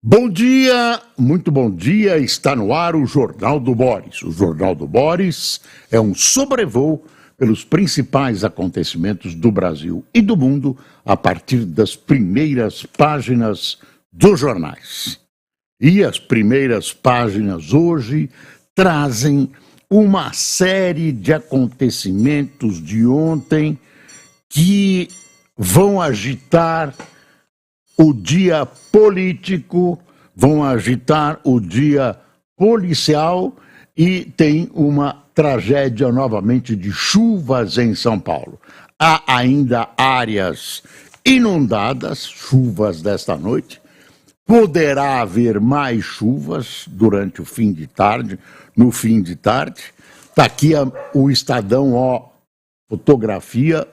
Bom dia, muito bom dia, está no ar o Jornal do Boris. O Jornal do Boris é um sobrevoo pelos principais acontecimentos do Brasil e do mundo a partir das primeiras páginas dos jornais. E as primeiras páginas hoje trazem uma série de acontecimentos de ontem que vão agitar o dia político, vão agitar o dia policial e tem uma tragédia novamente de chuvas em São Paulo. Há ainda áreas inundadas, chuvas desta noite. Poderá haver mais chuvas durante o fim de tarde, no fim de tarde. Está aqui o Estadão, ó, fotografia.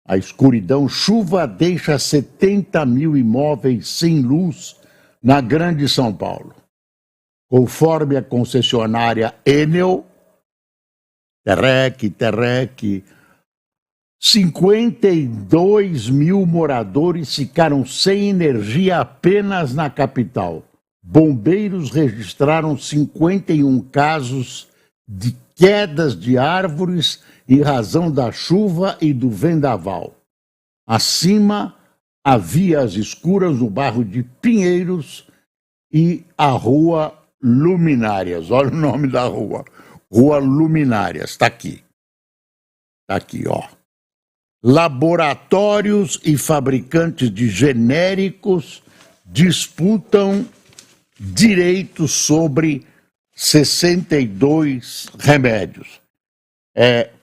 A escuridão, chuva deixa 70 mil imóveis sem luz na Grande São Paulo. Conforme a concessionária Enel, Terrec, 52 mil moradores ficaram sem energia apenas na capital. Bombeiros registraram 51 casos de quedas de árvores em razão da chuva e do vendaval. Acima, havia vias escuras no bairro de Pinheiros e a Rua Luminárias. Olha o nome da rua. Rua Luminárias, está aqui. Está aqui, ó. Laboratórios e fabricantes de genéricos disputam direitos sobre 62 remédios.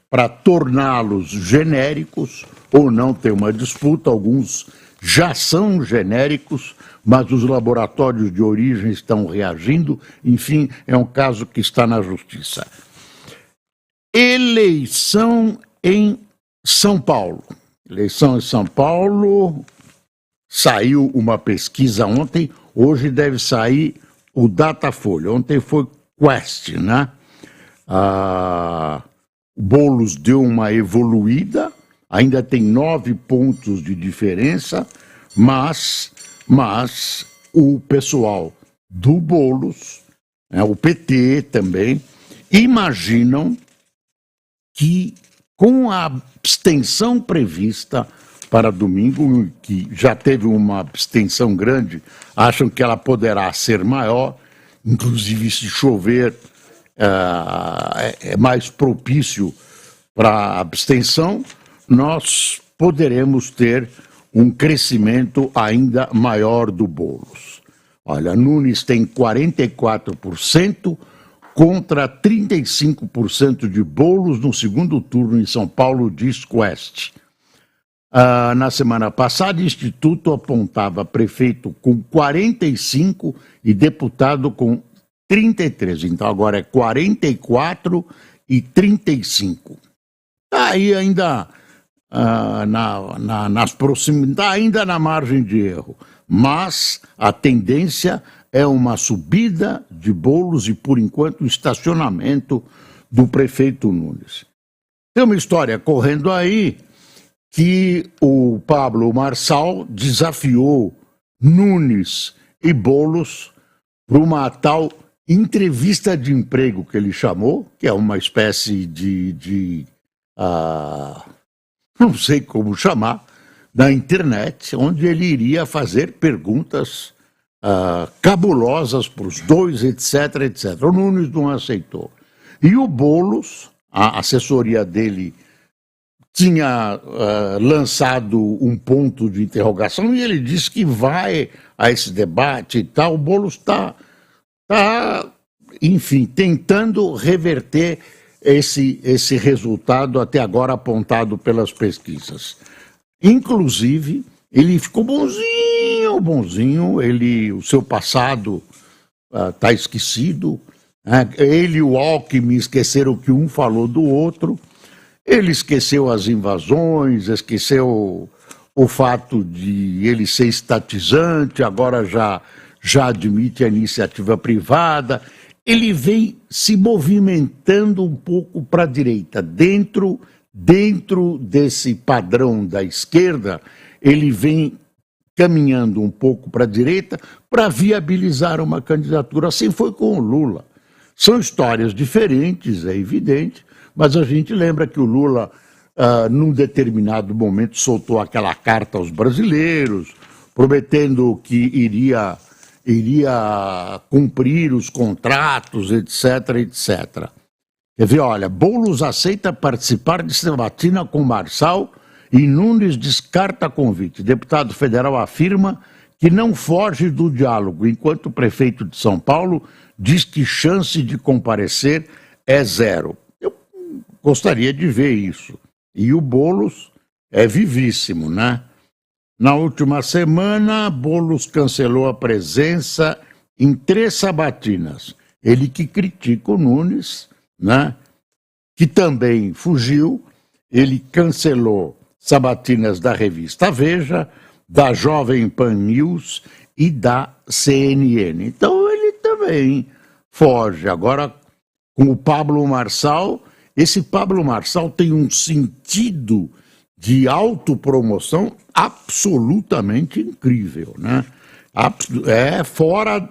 Para torná-los genéricos ou não ter uma disputa, alguns já são genéricos, mas os laboratórios de origem estão reagindo. Enfim, é um caso que está na justiça. Eleição em São Paulo. Eleição em São Paulo, saiu uma pesquisa ontem, hoje deve sair o Datafolha. Ontem foi Quest, né? O Boulos deu uma evoluída, ainda tem 9 pontos de diferença, mas o pessoal do Boulos, o PT também, imaginam que com a abstenção prevista para domingo, que já teve uma abstenção grande, acham que ela poderá ser maior, inclusive se chover, é mais propício para a abstenção, nós poderemos ter um crescimento ainda maior do Boulos. Olha, Nunes tem 44% contra 35% de Boulos no segundo turno em São Paulo, diz Quest. Na semana passada, o Instituto apontava prefeito com 45% e deputado com 33%. Então agora é 44% e 35%. Está aí ainda nas proximidades, está ainda na margem de erro. Mas a tendência é uma subida de Boulos e, por enquanto, o estacionamento do prefeito Nunes. Tem uma história correndo aí que o Pablo Marçal desafiou Nunes e Boulos para uma tal entrevista de emprego que ele chamou, que é uma espécie de não sei como chamar, na internet, onde ele iria fazer perguntas cabulosas para os dois, etc, etc. O Nunes não aceitou. E o Boulos, a assessoria dele tinha lançado um ponto de interrogação e ele disse que vai a esse debate e tal. O Boulos está, enfim, tentando reverter esse resultado até agora apontado pelas pesquisas. Inclusive, ele ficou bonzinho, o seu passado está esquecido, né? Ele e o Alckmin esqueceram que um falou do outro, ele esqueceu as invasões, esqueceu o fato de ele ser estatizante, agora já admite a iniciativa privada. Ele vem se movimentando um pouco para a direita. Dentro desse padrão da esquerda, ele vem caminhando um pouco para a direita para viabilizar uma candidatura. Assim foi com o Lula. São histórias diferentes, é evidente, mas a gente lembra que o Lula, num determinado momento, soltou aquela carta aos brasileiros, prometendo que iria cumprir os contratos, etc, etc. Quer ver, olha, Boulos aceita participar de sabatina com Marçal e Nunes descarta convite. Deputado federal afirma que não foge do diálogo, enquanto o prefeito de São Paulo diz que chance de comparecer é zero. Eu gostaria de ver isso. E o Boulos é vivíssimo, né? Na última semana, Boulos cancelou a presença em 3 sabatinas. Ele que critica o Nunes, né? Que também fugiu. Ele cancelou sabatinas da revista Veja, da Jovem Pan News e da CNN. Então ele também foge. Agora, com o Pablo Marçal, esse Pablo Marçal tem um sentido de autopromoção absolutamente incrível, né? É fora,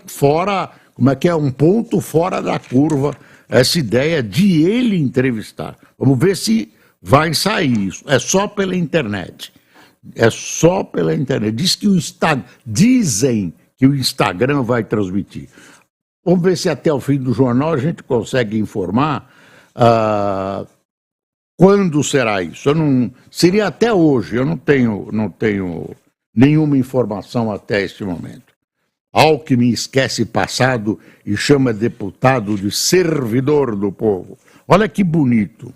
como é que é? Um ponto fora da curva, essa ideia de ele entrevistar. Vamos ver se vai sair isso. É só pela internet. É só pela internet. Dizem que o Instagram vai transmitir. Vamos ver se até o fim do jornal a gente consegue informar quando será isso. Seria até hoje, eu não tenho nenhuma informação até este momento. Alckmin esquece passado e chama deputado de servidor do povo. Olha que bonito.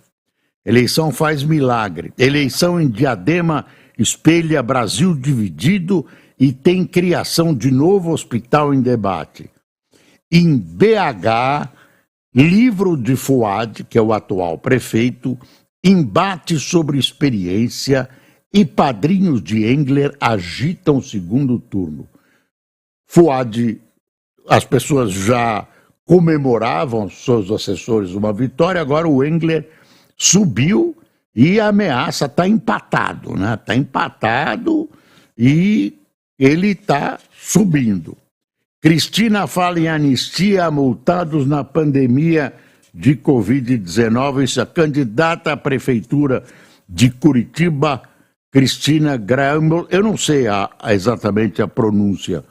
Eleição faz milagre. Eleição em Diadema espelha Brasil dividido e tem criação de novo hospital em debate. Em BH, livro de Fuad, que é o atual prefeito, embate sobre experiência e padrinhos de Engler agitam o segundo turno. Fuad, as pessoas já comemoravam, seus assessores, uma vitória, agora o Engler subiu e a ameaça, está empatado, né? Está empatado e ele está subindo. Cristina fala em anistia a multados na pandemia de Covid-19. Isso, a candidata à prefeitura de Curitiba, Cristina Grammel, eu não sei exatamente a pronúncia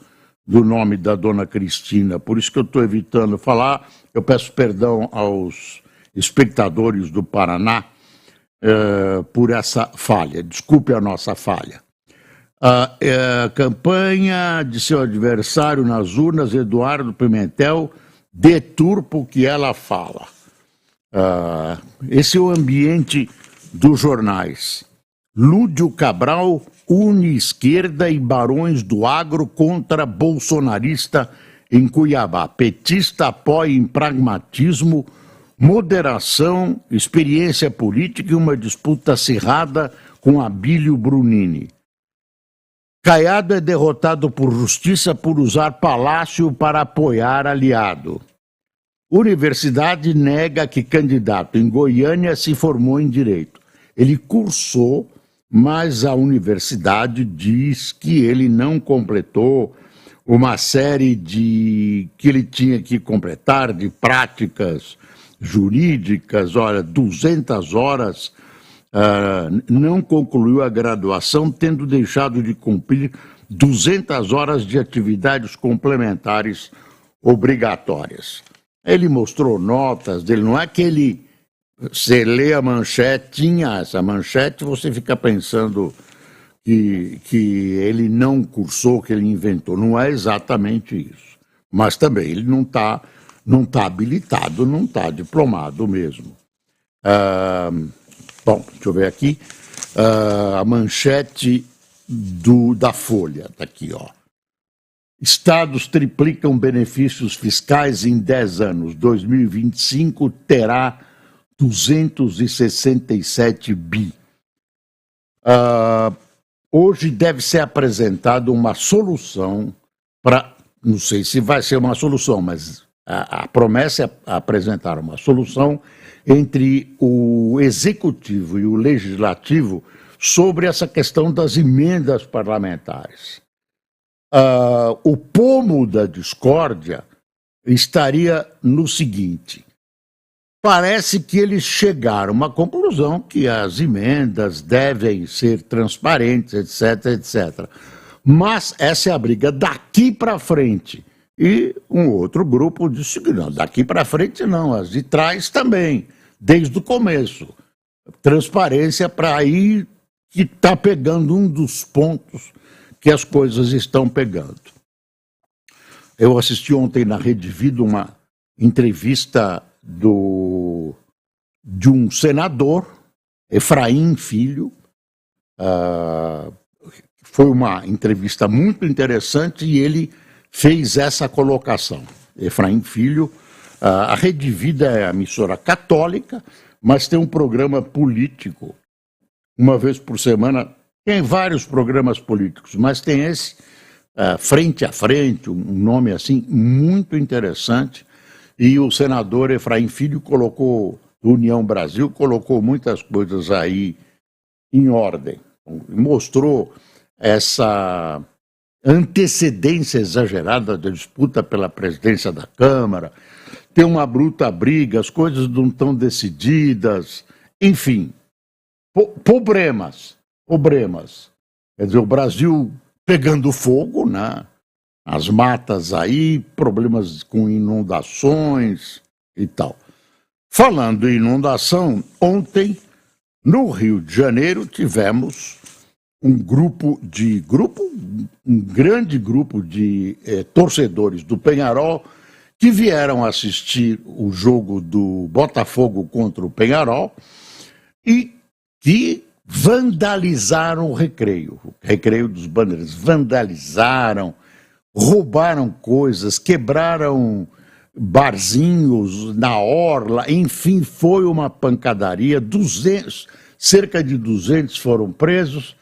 do nome da dona Cristina, por isso que eu estou evitando falar. Eu peço perdão aos espectadores do Paraná por essa falha. Desculpe a nossa falha. A campanha de seu adversário nas urnas, Eduardo Pimentel, deturpa o que ela fala. Esse é o ambiente dos jornais. Lúdio Cabral une esquerda e barões do agro contra bolsonarista em Cuiabá. Petista apoia em pragmatismo, moderação, experiência política e uma disputa acirrada com Abílio Brunini. Caiado é derrotado por justiça por usar palácio para apoiar aliado. Universidade nega que candidato em Goiânia se formou em direito. Ele cursou, mas a universidade diz que ele não completou uma série que ele tinha que completar de práticas jurídicas. Olha, 200 horas, não concluiu a graduação, tendo deixado de cumprir 200 horas de atividades complementares obrigatórias. Ele mostrou notas dele, não é que ele, você lê a manchete, tinha essa manchete, você fica pensando que ele não cursou, que ele inventou. Não é exatamente isso. Mas também ele não tá habilitado, não está diplomado mesmo. Bom, deixa eu ver aqui. A manchete da Folha, está aqui, ó. Estados triplicam benefícios fiscais em 10 anos. 2025 terá 267 bi. Hoje deve ser apresentada uma solução para... Não sei se vai ser uma solução, mas a promessa é apresentar uma solução entre o Executivo e o Legislativo sobre essa questão das emendas parlamentares. o pomo da discórdia estaria no seguinte: parece que eles chegaram a uma conclusão que as emendas devem ser transparentes, etc, etc. Mas essa é a briga daqui para frente. E um outro grupo disse que não, daqui para frente não, as de trás também, desde o começo. Transparência para aí que está pegando um dos pontos que as coisas estão pegando. Eu assisti ontem na Rede Vida uma entrevista de um senador, Efraim Filho. Foi uma entrevista muito interessante e ele fez essa colocação. Efraim Filho, a Rede Vida é a emissora católica, mas tem um programa político, uma vez por semana. Tem vários programas políticos, mas tem esse, Frente a Frente, um nome assim muito interessante. E o senador Efraim Filho colocou, do União Brasil, colocou muitas coisas aí em ordem. Mostrou essa antecedência exagerada da disputa pela presidência da Câmara, tem uma bruta briga, as coisas não estão decididas, enfim, problemas. Quer dizer, o Brasil pegando fogo, né? As matas aí, problemas com inundações e tal. Falando em inundação, ontem, no Rio de Janeiro, tivemos um grande grupo de torcedores do Peñarol que vieram assistir o jogo do Botafogo contra o Peñarol e que vandalizaram o recreio dos Bandeirantes, vandalizaram, roubaram coisas, quebraram barzinhos na orla, enfim, foi uma pancadaria, cerca de 200 foram presos,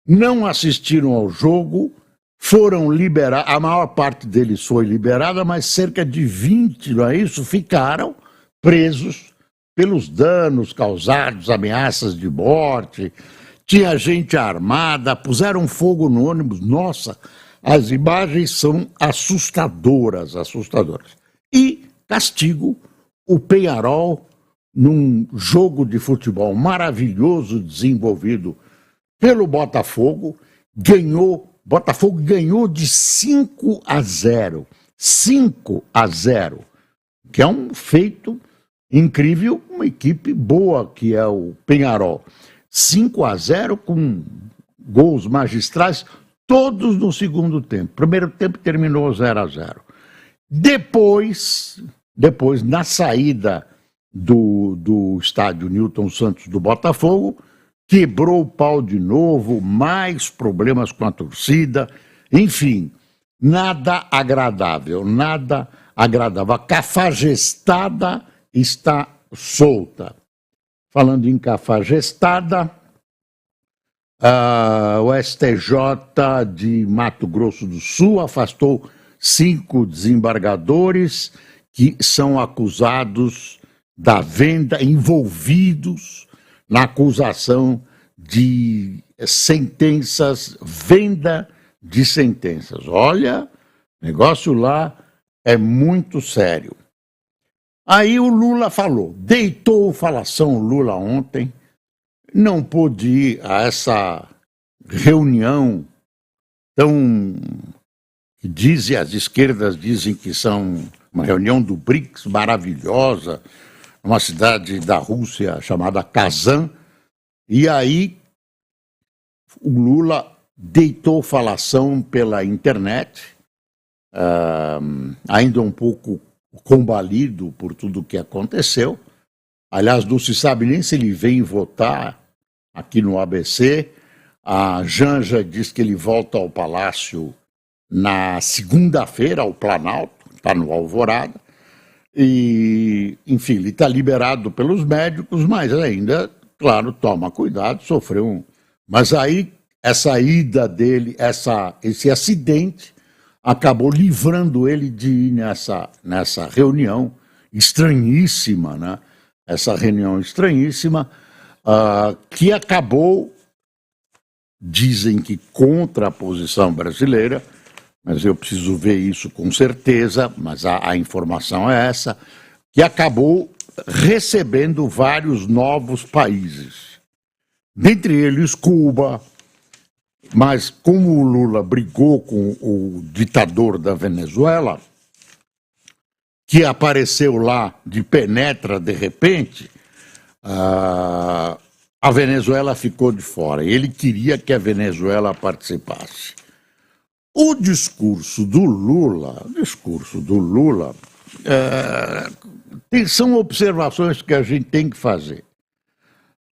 não assistiram ao jogo, foram liberados, a maior parte deles foi liberada, mas cerca de 20, não é isso, ficaram presos pelos danos causados, ameaças de morte, tinha gente armada, puseram fogo no ônibus, nossa, as imagens são assustadoras. E castigo, o Peñarol, num jogo de futebol maravilhoso desenvolvido pelo Botafogo, Botafogo ganhou de 5-0. 5-0, que é um feito incrível, uma equipe boa que é o Peñarol. 5-0 com gols magistrais, todos no segundo tempo. Primeiro tempo terminou 0-0. Depois, na saída do estádio Newton Santos do Botafogo, quebrou o pau de novo, mais problemas com a torcida, enfim, nada agradável. A Cafajestada está solta. Falando em Cafajestada, o STJ de Mato Grosso do Sul afastou 5 desembargadores que são acusados da venda, envolvidos na acusação de sentenças, venda de sentenças. Olha, o negócio lá é muito sério. Aí o Lula falou, deitou falação o Lula ontem, não pôde ir a essa reunião tão, que as esquerdas dizem que são uma reunião do BRICS maravilhosa, uma cidade da Rússia chamada Kazan, e aí o Lula deitou falação pela internet, ainda um pouco combalido por tudo o que aconteceu. Aliás, não se sabe nem se ele vem votar aqui no ABC. A Janja diz que ele volta ao Palácio na segunda-feira, ao Planalto, está no Alvorada. E, enfim, ele está liberado pelos médicos, mas ainda, claro, toma cuidado, sofreu Mas aí, essa ida dele, esse acidente, acabou livrando ele de ir nessa reunião estranhíssima, né? Essa reunião estranhíssima, que acabou, dizem que contra a posição brasileira, mas eu preciso ver isso com certeza, mas a informação é essa, que acabou recebendo vários novos países, dentre eles Cuba, mas como o Lula brigou com o ditador da Venezuela, que apareceu lá de penetra de repente, a Venezuela ficou de fora. Ele queria que a Venezuela participasse. O discurso do Lula, são observações que a gente tem que fazer.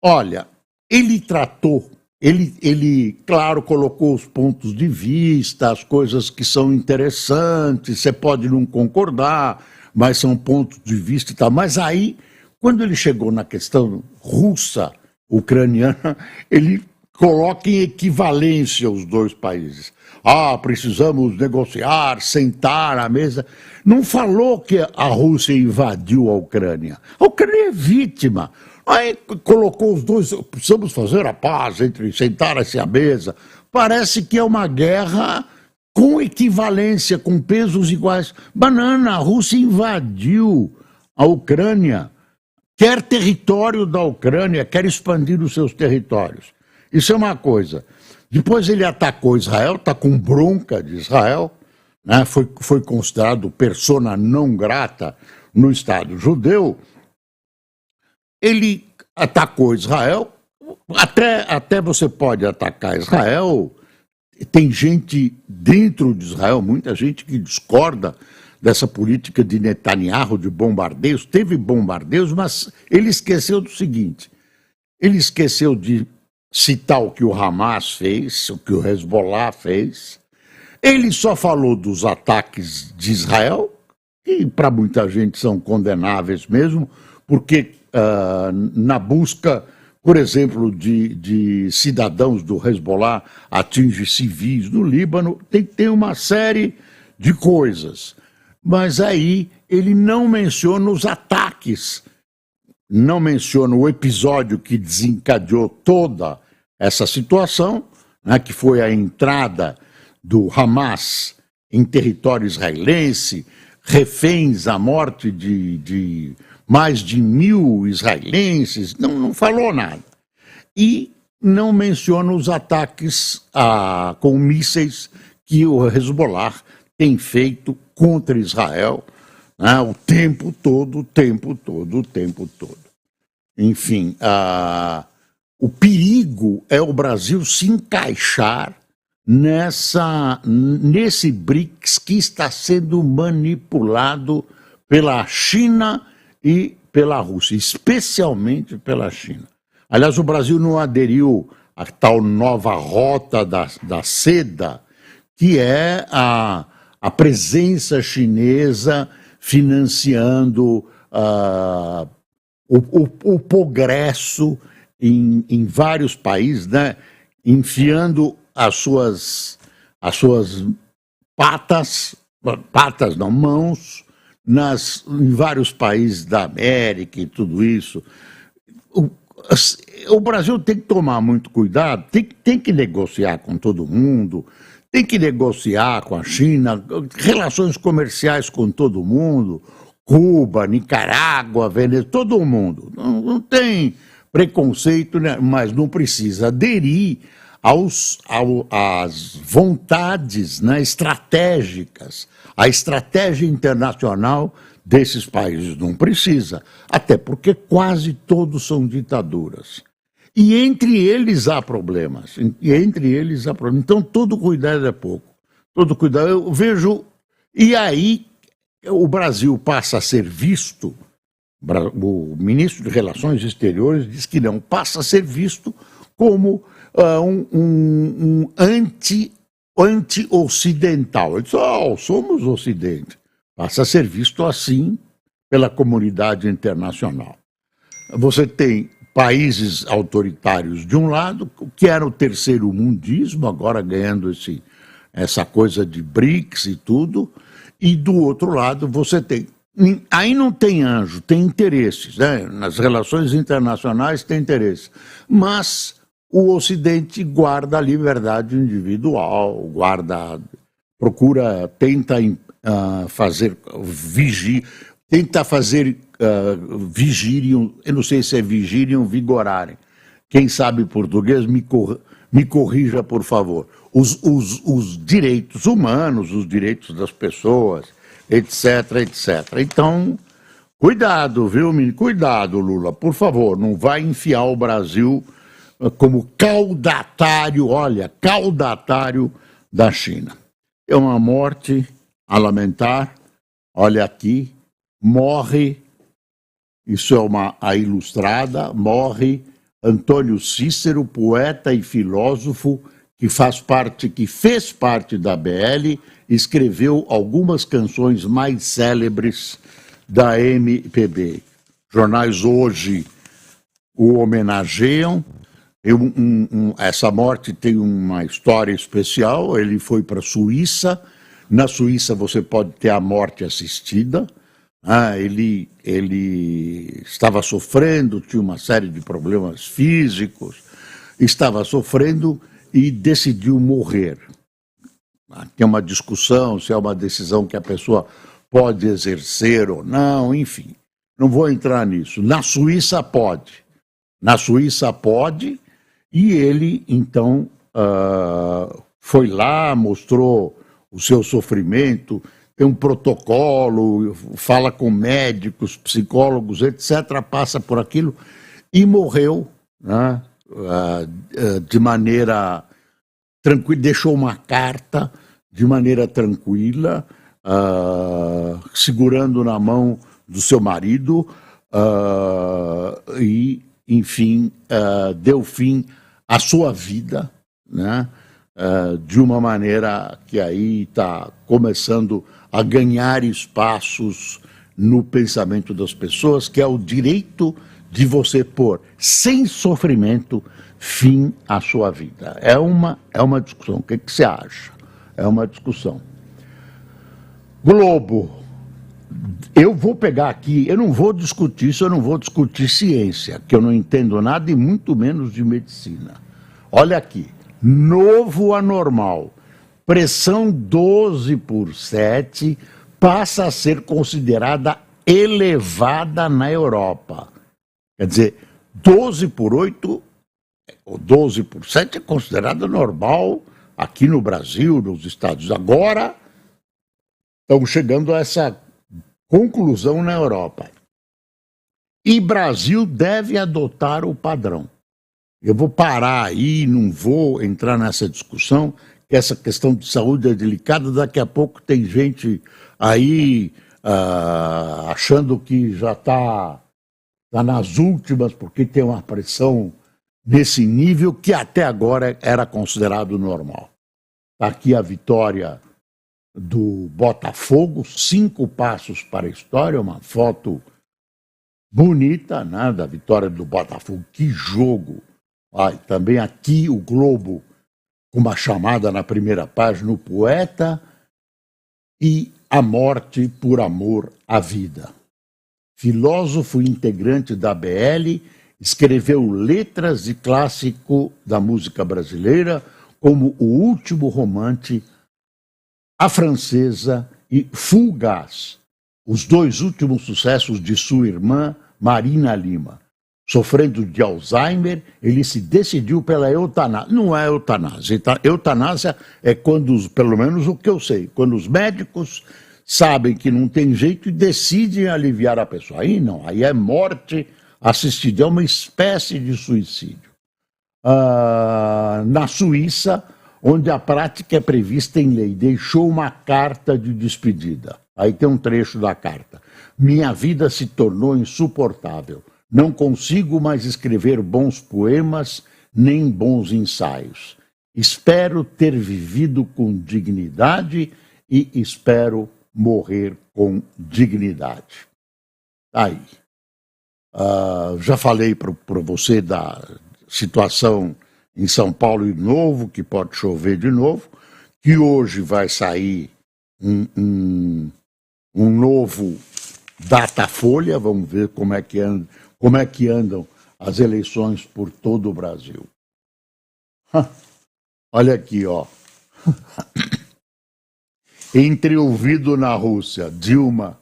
Olha, ele tratou, ele, claro, colocou os pontos de vista, as coisas que são interessantes, você pode não concordar, mas são pontos de vista e tal. Mas aí, quando ele chegou na questão russa, ucraniana, ele coloca em equivalência os dois países. Precisamos negociar, sentar à mesa. Não falou que a Rússia invadiu a Ucrânia. A Ucrânia é vítima. Aí colocou os dois, precisamos fazer a paz, sentar-se à mesa. Parece que é uma guerra com equivalência, com pesos iguais. Banana, a Rússia invadiu a Ucrânia, quer território da Ucrânia, quer expandir os seus territórios. Isso é uma coisa. Depois ele atacou Israel, está com bronca de Israel, né? Foi considerado persona não grata no Estado judeu. Ele atacou Israel, até você pode atacar Israel, tem gente dentro de Israel, muita gente que discorda dessa política de Netanyahu de bombardeios. Teve bombardeios, mas ele esqueceu do seguinte, ele esqueceu de citar o que o Hamas fez, o que o Hezbollah fez. Ele só falou dos ataques de Israel, que para muita gente são condenáveis mesmo, porque na busca, por exemplo, de cidadãos do Hezbollah atinge civis no Líbano, tem uma série de coisas. Mas aí ele não menciona os ataques, não menciona o episódio que desencadeou toda essa situação, né, que foi a entrada do Hamas em território israelense, reféns, a morte de mais de 1.000 israelenses, não falou nada. E não menciona os ataques com mísseis que o Hezbollah tem feito contra Israel, né, o tempo todo. Enfim, o perigo é o Brasil se encaixar nesse BRICS que está sendo manipulado pela China e pela Rússia, especialmente pela China. Aliás, o Brasil não aderiu à tal nova rota da seda, que é a presença chinesa financiando o progresso em vários países, né? Enfiando as suas mãos em vários países da América e tudo isso. O Brasil tem que tomar muito cuidado, tem que negociar com todo mundo, tem que negociar com a China, relações comerciais com todo mundo, Cuba, Nicarágua, Venezuela, todo mundo. Não tem preconceito, né? Mas não precisa aderir às vontades, né, estratégicas. A estratégia internacional desses países não precisa, até porque quase todos são ditaduras. E entre eles há problemas. Então, todo cuidado é pouco. Todo cuidado. Eu vejo. E aí, o Brasil passa a ser visto. O ministro de Relações Exteriores diz que não, passa a ser visto como um anti-ocidental. Ele diz: somos Ocidente. Passa a ser visto assim pela comunidade internacional. Você tem países autoritários de um lado, que era o terceiro mundismo, agora ganhando essa coisa de BRICS e tudo, e do outro lado você tem... Aí não tem anjo, tem interesses, né? Nas relações internacionais tem interesses, mas o Ocidente guarda a liberdade individual, guarda tenta fazer vigílium, eu não sei se é vigílium vigorarem. Quem sabe português me corrija, por favor. Os direitos humanos, os direitos das pessoas, etc, etc. Então, cuidado, viu, menino? Cuidado, Lula, por favor, não vai enfiar o Brasil como caudatário, olha, caudatário da China. É uma morte a lamentar, olha aqui, morre, isso é a ilustrada, morre Antônio Cícero, poeta e filósofo, que fez parte da BL, escreveu algumas canções mais célebres da MPB. Jornais hoje o homenageiam. Essa morte tem uma história especial. Ele foi para a Suíça. Na Suíça você pode ter a morte assistida. Ele estava sofrendo, tinha uma série de problemas físicos, estava sofrendo e decidiu morrer. Tem uma discussão se é uma decisão que a pessoa pode exercer ou não, enfim. Não vou entrar nisso. Na Suíça pode. Na Suíça pode, e ele, então, foi lá, mostrou o seu sofrimento, tem um protocolo, fala com médicos, psicólogos, etc., passa por aquilo e morreu, né, de maneira tranquila, deixou uma carta de maneira tranquila, segurando na mão do seu marido e, enfim, deu fim à sua vida, né, de uma maneira que aí está começando a ganhar espaços no pensamento das pessoas, que é o direito de você pôr, sem sofrimento, fim à sua vida. É uma discussão. O que você acha? É uma discussão. Globo. Eu vou pegar aqui, eu não vou discutir isso, eu não vou discutir ciência, que eu não entendo nada e muito menos de medicina. Olha aqui, novo anormal, pressão 12/7 passa a ser considerada elevada na Europa. Quer dizer, 12/8, ou 12/7 é considerado normal aqui no Brasil, nos Estados Unidos. Agora, estamos chegando a essa conclusão na Europa. E Brasil deve adotar o padrão. Eu vou parar aí, não vou entrar nessa discussão, que essa questão de saúde é delicada. Daqui a pouco tem gente aí achando que já está nas últimas, porque tem uma pressão nesse nível que até agora era considerado normal. Está aqui a vitória do Botafogo, 5 passos para a história, uma foto bonita, né, da vitória do Botafogo. Que jogo! Também aqui o Globo, com uma chamada na primeira página, o poeta e a morte por amor à vida. Filósofo integrante da BL, escreveu letras de clássico da música brasileira, como O Último Romance, A Francesa e Fugaz, os 2 últimos sucessos de sua irmã, Marina Lima. Sofrendo de Alzheimer, ele se decidiu pela eutanásia. Não é eutanásia. Eutanásia é quando, pelo menos o que eu sei, quando os médicos sabem que não tem jeito e decidem aliviar a pessoa. Aí não, aí é morte assistida, é uma espécie de suicídio. Na Suíça, onde a prática é prevista em lei, deixou uma carta de despedida. Aí tem um trecho da carta. Minha vida se tornou insuportável. Não consigo mais escrever bons poemas nem bons ensaios. Espero ter vivido com dignidade e espero morrer com dignidade. Aí. Já falei para você da situação em São Paulo de novo, que pode chover de novo, que hoje vai sair um novo Datafolha, vamos ver como é que andam as eleições por todo o Brasil. Olha aqui, ó. Entreouvido na Rússia, Dilma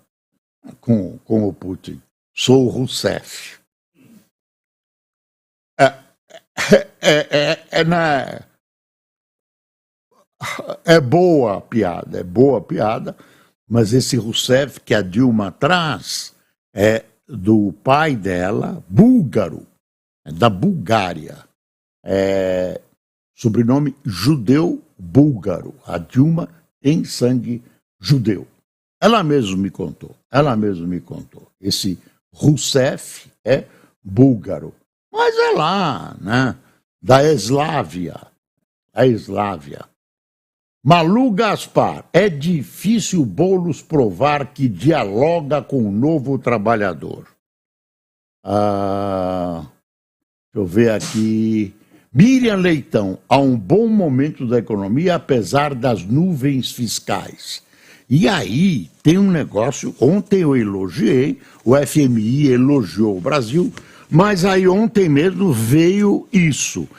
com o Putin. Sou o Rousseff. É boa a piada, mas esse Rousseff que a Dilma traz é do pai dela, búlgaro, da Bulgária. Sobrenome judeu búlgaro. A Dilma tem sangue judeu. Ela mesma me contou. Esse Rousseff é búlgaro. Mas é lá, né? Da Eslávia. A Eslávia. Malu Gaspar, é difícil Boulos provar que dialoga com o novo trabalhador. Deixa eu ver aqui. Miriam Leitão, há um bom momento da economia, apesar das nuvens fiscais. E aí tem um negócio, ontem eu elogiei, o FMI elogiou o Brasil, mas aí ontem mesmo veio isso.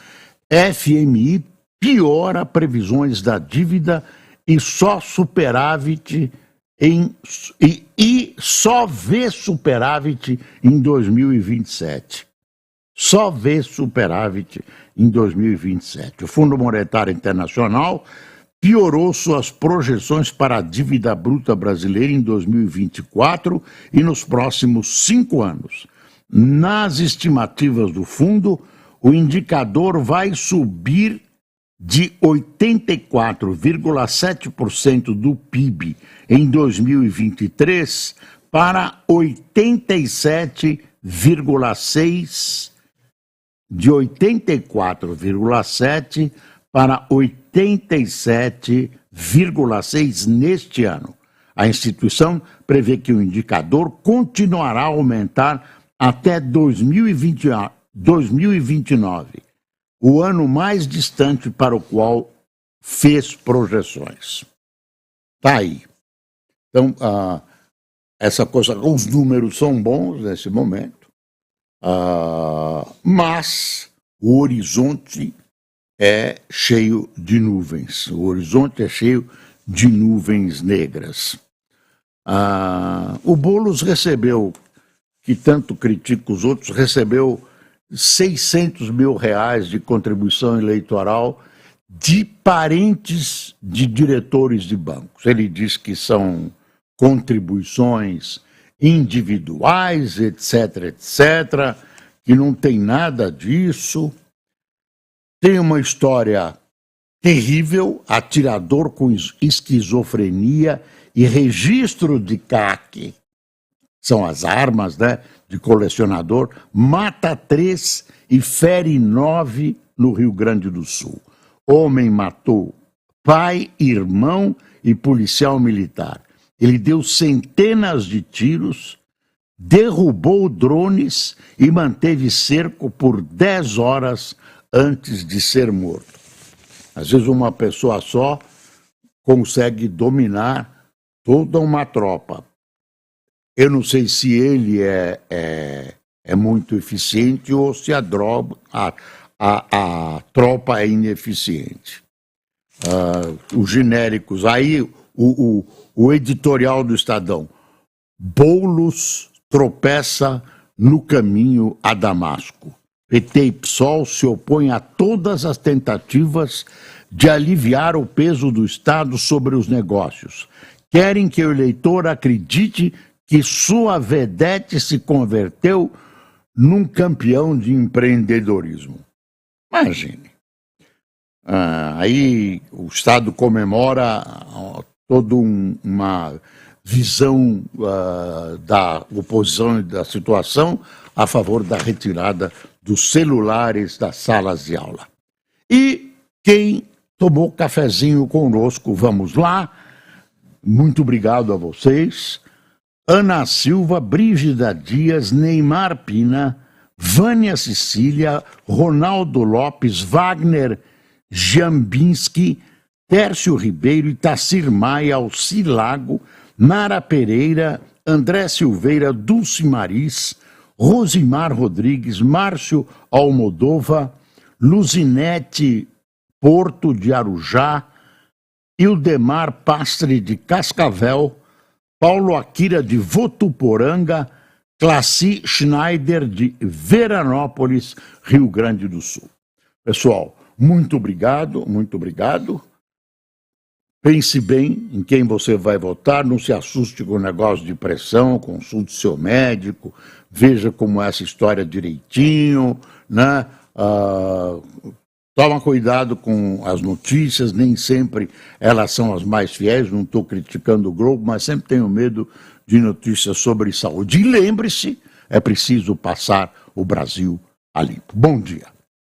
FMI piora previsões da dívida e só superávit e só vê superávit em 2027. Só vê superávit em 2027. O Fundo Monetário Internacional piorou suas projeções para a dívida bruta brasileira em 2024 e nos próximos 5 anos. Nas estimativas do fundo, o indicador vai subir de 84,7% do PIB em 2023 para 87,6%. De 84,7% para 87,6% neste ano. A instituição prevê que o indicador continuará a aumentar até 2029, o ano mais distante para o qual fez projeções. Está aí. Então, essa coisa, os números são bons nesse momento. Mas o horizonte é cheio de nuvens. O horizonte é cheio de nuvens negras. O Boulos recebeu, que tanto critica os outros, recebeu 600 mil reais de contribuição eleitoral de parentes de diretores de bancos. Ele diz que são contribuições individuais, etc., que não tem nada disso. Tem uma história terrível, atirador com esquizofrenia e registro de CAC, são as armas, né, de colecionador, mata 3 e fere 9 no Rio Grande do Sul. Homem matou pai, irmão e policial militar. Ele deu centenas de tiros, derrubou drones e manteve cerco por 10 horas antes de ser morto. Às vezes uma pessoa só consegue dominar toda uma tropa. Eu não sei se ele é muito eficiente ou se a tropa é ineficiente. Os genéricos, aí o editorial do Estadão, Boulos tropeça no caminho a Damasco. PT e PSOL se opõem a todas as tentativas de aliviar o peso do Estado sobre os negócios. Querem que o eleitor acredite que sua vedete se converteu num campeão de empreendedorismo. Imagine. Aí o Estado comemora toda uma visão da oposição e da situação a favor da retirada dos celulares das salas de aula. E quem tomou cafezinho conosco, vamos lá. Muito obrigado a vocês. Ana Silva, Brígida Dias, Neymar Pina, Vânia Cecília, Ronaldo Lopes, Wagner Jambinski, Tércio Ribeiro, Itacir Maia, Alci Lago, Nara Pereira, André Silveira, Dulce Maris, Rosimar Rodrigues, Márcio Almodova, Luzinete Porto de Arujá Ildemar Pastre de Cascavel, Paulo Akira de Votuporanga, Classi Schneider de Veranópolis, Rio Grande do Sul. Pessoal, muito obrigado, muito obrigado. Pense bem em quem você vai votar, não se assuste com o negócio de pressão, consulte seu médico, veja como é essa história direitinho, né? Toma cuidado com as notícias, nem sempre elas são as mais fiéis, não estou criticando o Globo, mas sempre tenho medo de notícias sobre saúde. E lembre-se, é preciso passar o Brasil a limpo. Bom dia.